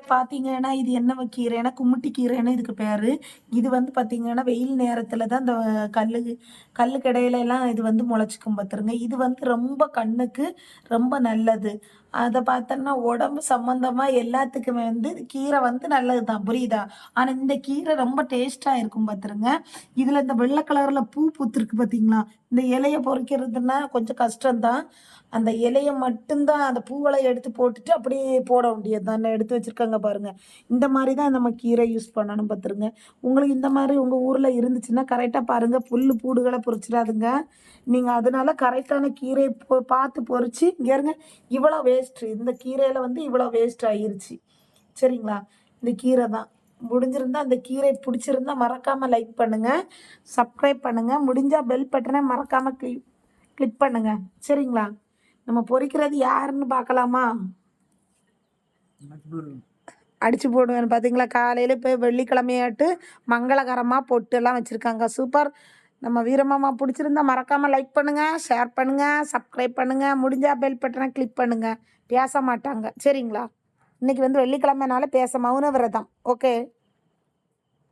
பார்த்தீங்கன்னா, இது என்ன கீரைன்னா, குமுட்டி கீரைன்னு இதுக்கு பேரு. இது வந்து பார்த்தீங்கன்னா, வெயில் நேரத்தில தான் இந்த கல்லுக்கு இடையிலலாம் இது வந்து முளைச்சுக்கும் பார்த்துருங்க. இது வந்து ரொம்ப கண்ணுக்கு ரொம்ப நல்லது. அத பார்த்தோன்னா, உடம்பு சம்மந்தமா எல்லாத்துக்குமே வந்து கீரை வந்து நல்லது தான். புரியுதா? ஆனா, இந்த கீரை ரொம்ப டேஸ்ட்டா இருக்கும் பார்த்துருங்க. இதில இந்த வெள்ள கலர்ல பூ பூத்திருக்கு பார்த்தீங்களா? இந்த இலைய பொறிக்கிறதுன்னா கொஞ்சம் கஷ்டம் தான். அந்த இலைய மட்டும் தான் அந்த பூவெல எடுத்து போட்டுட்டு அப்படியே போட வேண்டியது தான். நான் எடுத்து வச்சிருக்கேங்க பாருங்க. இந்த மாரி தான் நம்ம கீரை யூஸ் பண்ணணும் பார்த்துருங்க. உங்களுக்கு இந்த மாரி உங்க ஊர்ல இருந்துச்சுன்னா கரெக்ட்டா பாருங்க. புல்லு பூடுகள பொறிச்சிராதுங்க. நீங்க அதனால கரெக்ட்டான கீரைய பார்த்து பொறிச்சு இங்க இருங்க இவ்வளோ வேஸ்ட். இந்த கீரையில வந்து இவ்வளோ வேஸ்ட் ஆயிருச்சு. சரிங்களா? இந்த கீரை தான். முடிஞ்சிருந்தா அந்த கீரை புடிச்சிருந்தா மறக்காம லைக் பண்ணுங்க. சப்ஸ்கிரைப் பண்ணுங்க. முடிஞ்சா பெல் பட்டன மறக்காம கிளிக் பண்ணுங்க. சரிங்களா? நம்ம பொறிக்கிறது யாருன்னு பார்க்கலாமா? அடிச்சு போடுவேன் பார்த்தீங்களா? காலையில இப்போ வெள்ளிக்கிழமையாட்டு மங்களகரமா பொட்டுலாம் வச்சிருக்காங்க. சூப்பர். நம்ம வீரமாமா புடிச்சிருந்தா மறக்காம லைக் பண்ணுங்க, ஷேர் பண்ணுங்க, சப்ஸ்கிரைப் பண்ணுங்க. முடிஞ்சா பெல் பட்டன கிளிக் பண்ணுங்க. பேச மாட்டாங்க. சரிங்களா? இன்னைக்கு வந்து வெள்ளிக்கிழமைனால மௌன விரதம். ஓகே.